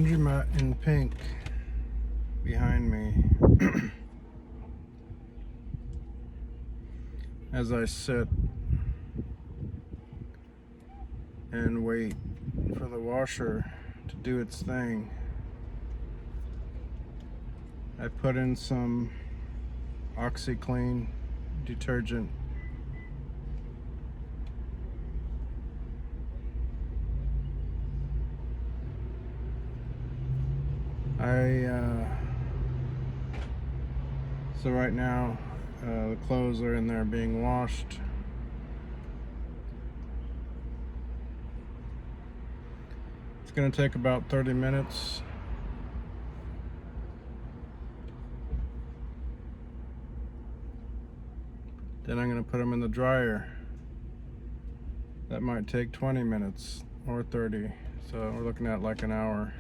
laundromat in pink behind me as I sit and wait for the washer to do its thing. I put in some OxiClean detergent. So right now the clothes are in there being washed. It's going to take about 30 minutes. Then I'm going to put them in the dryer. That might take 20 minutes or 30. So we're looking at like an hour.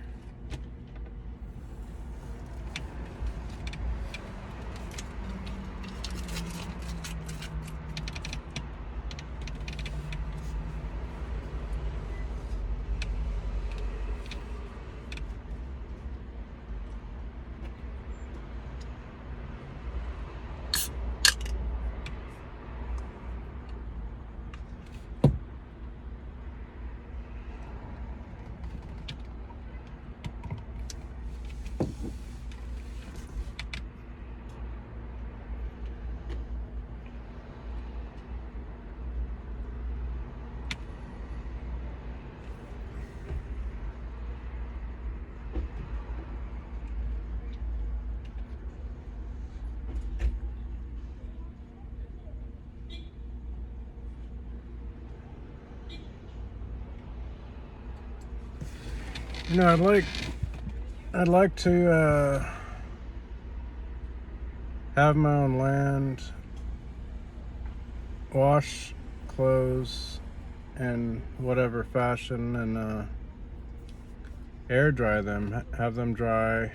You know, I'd like to have my own land, wash clothes in whatever fashion, and air dry them, have them dry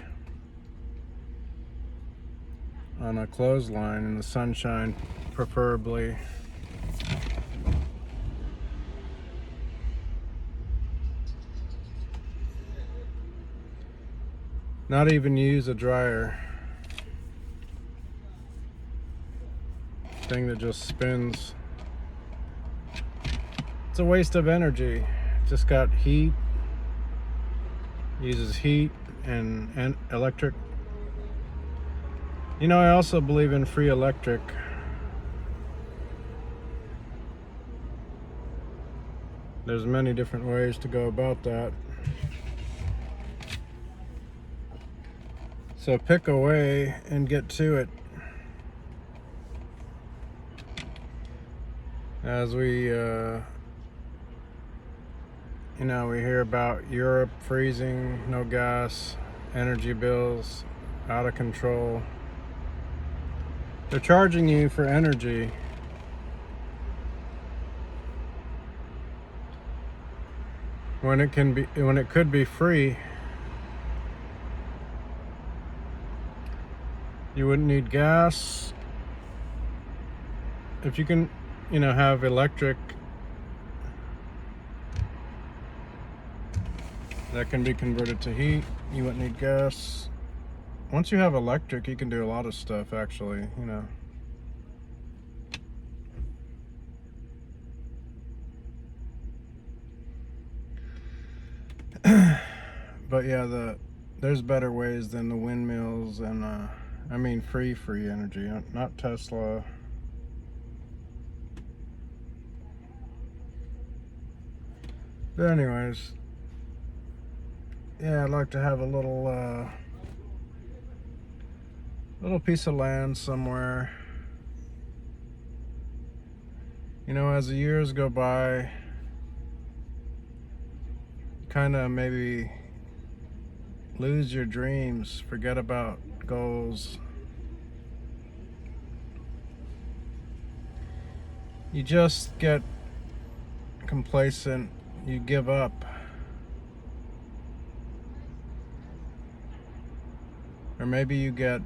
on a clothesline in the sunshine, preferably. Not even use a dryer. Thing that just spins. It's a waste of energy. It's just got heat. Uses heat and electric. You know, I also believe in free electric. There's many different ways to go about that. So pick a way and get to it. As we, you know, we hear about Europe freezing, no gas, energy bills out of control. They're charging you for energy. When it could be free. You wouldn't need gas. If you can, you know, have electric that can be converted to heat, you wouldn't need gas. Once you have electric, you can do a lot of stuff, actually, you know. But yeah, there's better ways than the windmills and I mean free energy, not Tesla. But anyways, yeah, I'd like to have a little piece of land somewhere. You know, as the years go by, kind of maybe lose your dreams, forget about goals. You just get complacent, you give up. Or maybe you get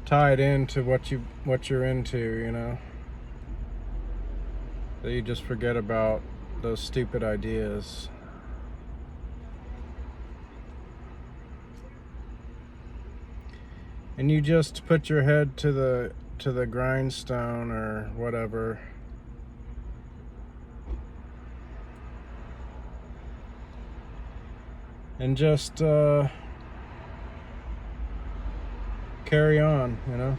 tied into what you're into, you know. That you just forget about those stupid ideas. and you just put your head to the grindstone or whatever, and just carry on, you know,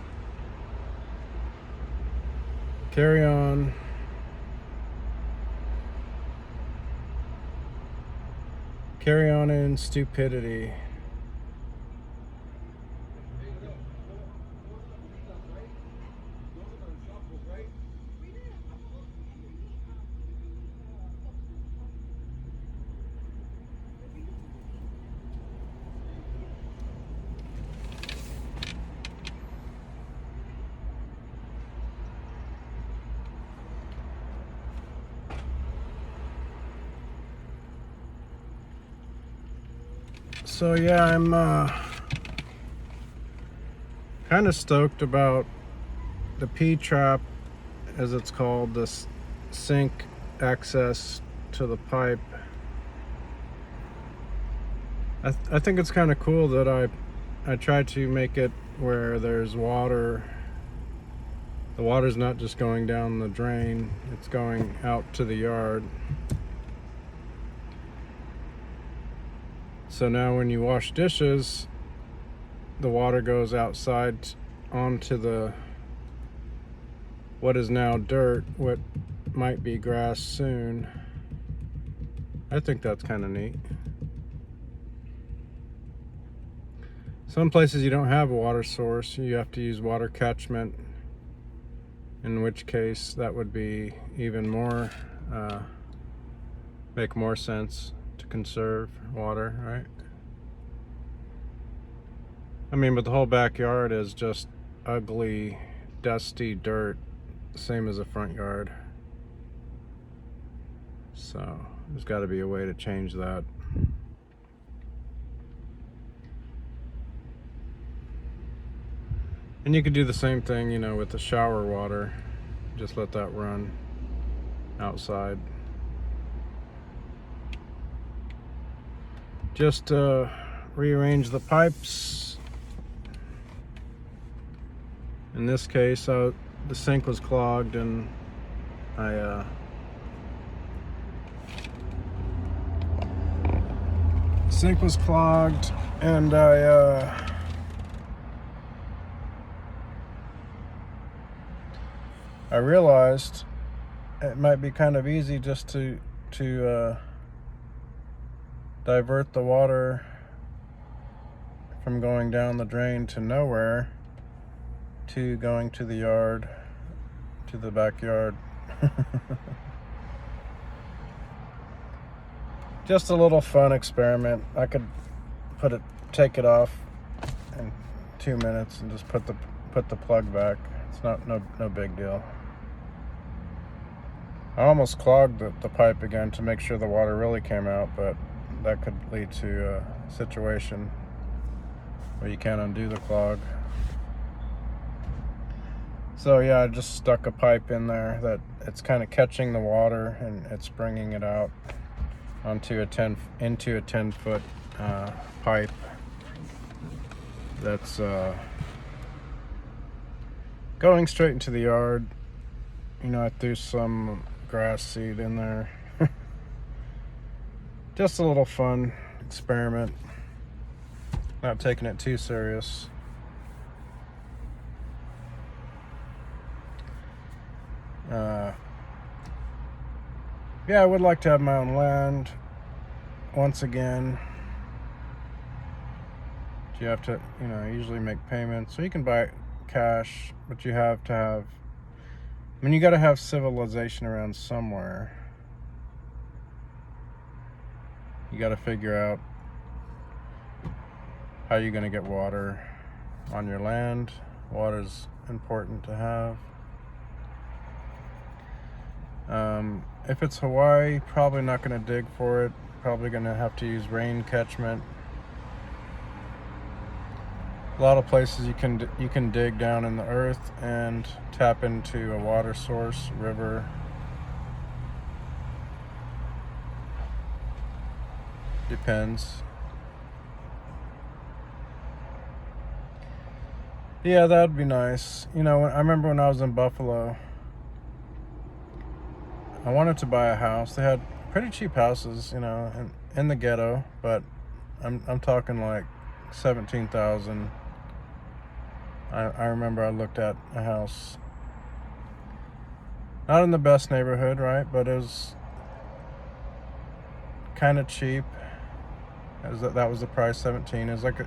carry on. Carry on in stupidity. So yeah, I'm kind of stoked about the P-trap, as it's called, this sink access to the pipe. I think it's kind of cool that I tried to make it where there's water. The water's not just going down the drain, it's going out to the yard. So now when you wash dishes, the water goes outside onto the what is now dirt, what might be grass soon. I think that's kind of neat. Some places you don't have a water source, you have to use water catchment, in which case that would be even more, make more sense to conserve water, right? I mean, but the whole backyard is just ugly, dusty dirt, same as the front yard. So there's got to be a way to change that. And you could do the same thing, you know, with the shower water. Just let that run outside. Just rearrange the pipes. In this case, the sink was clogged, and I sink was clogged, and I realized it might be kind of easy just to divert the water from going down the drain to nowhere to going to the yard, to the backyard. Just a little fun experiment. I could take it off in 2 minutes and just put the plug back. It's no big deal. I almost clogged the pipe again to make sure the water really came out, but that could lead to a situation where you can't undo the clog. So yeah, I just stuck a pipe in there that it's kind of catching the water and it's bringing it out into a 10-foot pipe that's going straight into the yard. You know, I threw some grass seed in there. Just a little fun experiment. Not taking it too serious. Yeah, I would like to have my own land once again. You have to, you know, usually make payments. So you can buy cash, but you have to have, I mean, you got to have civilization around somewhere. You got to figure out how you're going to get water on your land. Water's important to have. If it's Hawaii, probably not going to dig for it. Probably going to have to use rain catchment. A lot of places you can dig down in the earth and tap into a water source, river. Depends. Yeah, that'd be nice. You know, I remember when I was in Buffalo, I wanted to buy a house. They had pretty cheap houses, you know, in the ghetto, but I'm talking like 17,000. I remember I looked at a house, not in the best neighborhood, right? But it was kind of cheap. That was the price, 17. It was like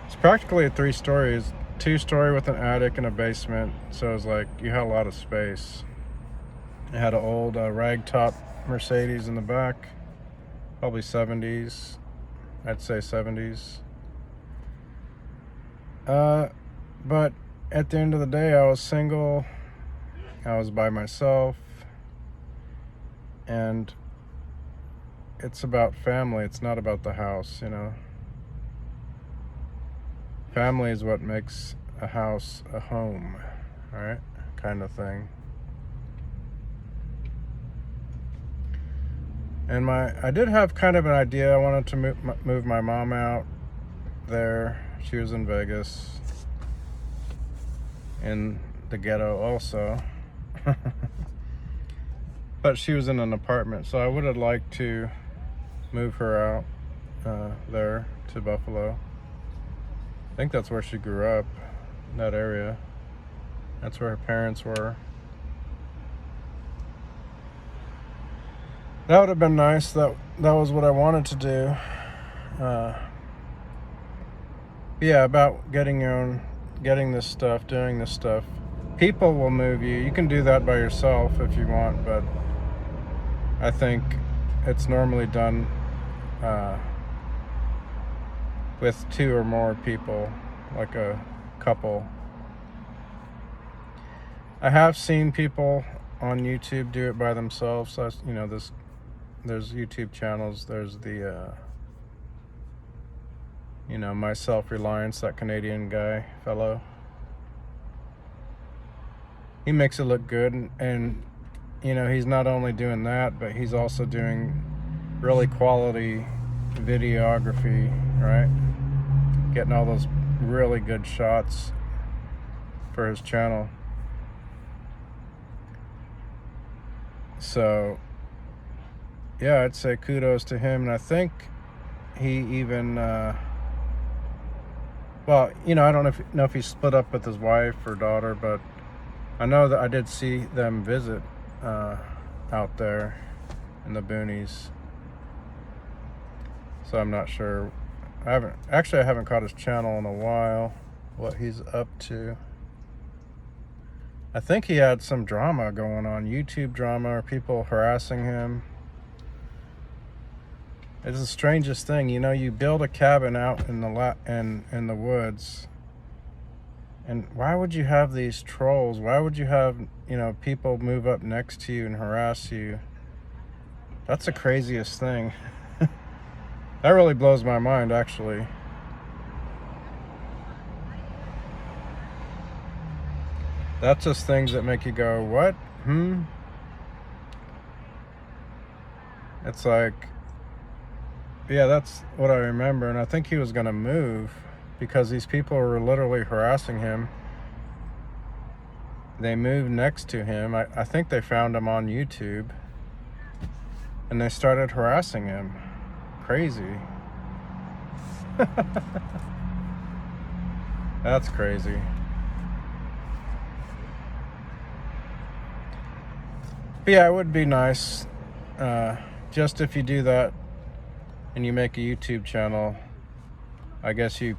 it's practically a 3-story. It's 2-story with an attic and a basement. So it was like you had a lot of space. It had an old ragtop Mercedes in the back, probably 70s. I'd say 70s. But at the end of the day, I was single. I was by myself, and it's about family. It's not about the house, you know. Family is what makes a house a home, right? Kind of thing. And I did have kind of an idea. I wanted to move my mom out there. She was in Vegas, in the ghetto also. But she was in an apartment, so I would have liked to move her out there to Buffalo. I think that's where she grew up, in that area. That's where her parents were. That would have been nice. That was what I wanted to do. Yeah, about getting this stuff, doing this stuff. People will move you. You can do that by yourself if you want, but I think it's normally done with 2 or more people, like a couple. I have seen people on YouTube do it by themselves. So, you know, there's YouTube channels. There's the you know, My Self-Reliance, that Canadian fellow. He makes it look good, and you know, he's not only doing that, but he's also doing really quality videography, right? Getting all those really good shots for his channel. So yeah, I'd say kudos to him. And I think he even well, you know, I don't know if he split up with his wife or daughter, but I know that I did see them visit out there in the boonies. So I'm not sure. I haven't caught his channel in a while, what he's up to. I think he had some drama going on, YouTube drama, or people harassing him. It's the strangest thing, you know. You build a cabin out in the woods, and why would you have these trolls? Why would you have, you know, people move up next to you and harass you? That's the craziest thing. That really blows my mind, actually. That's just things that make you go, what? It's like, yeah, that's what I remember. And I think he was going to move because these people were literally harassing him. They moved next to him. I think they found him on YouTube, and they started harassing him. Crazy. That's crazy. But yeah, it would be nice, just if you do that and you make a YouTube channel, I guess you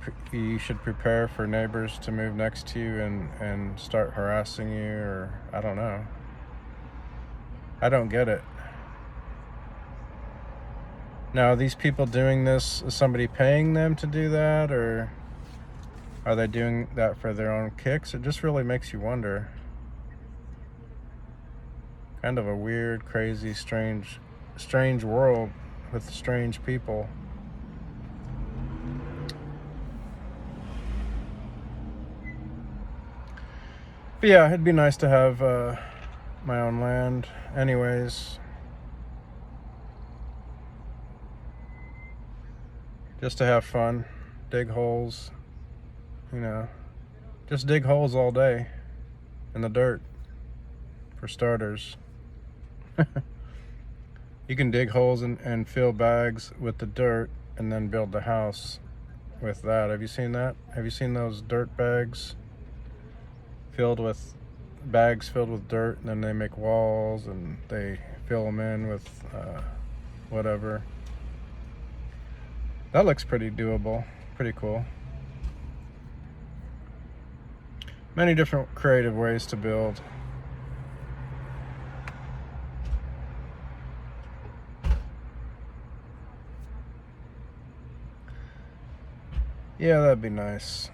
should prepare for neighbors to move next to you and start harassing you, or I don't know. I don't get it. Now, are these people doing this, is somebody paying them to do that, or are they doing that for their own kicks? It just really makes you wonder. Kind of a weird, crazy, strange world with strange people. But yeah, it'd be nice to have my own land anyways. Just to have fun, dig holes, you know, Just dig holes all day in the dirt, for starters. You can dig holes and fill bags with the dirt and then build the house with that. Have you seen that? Have you seen those dirt bags filled with dirt, and then they make walls and they fill them in with whatever? That looks pretty doable, pretty cool. Many different creative ways to build. Yeah, that'd be nice.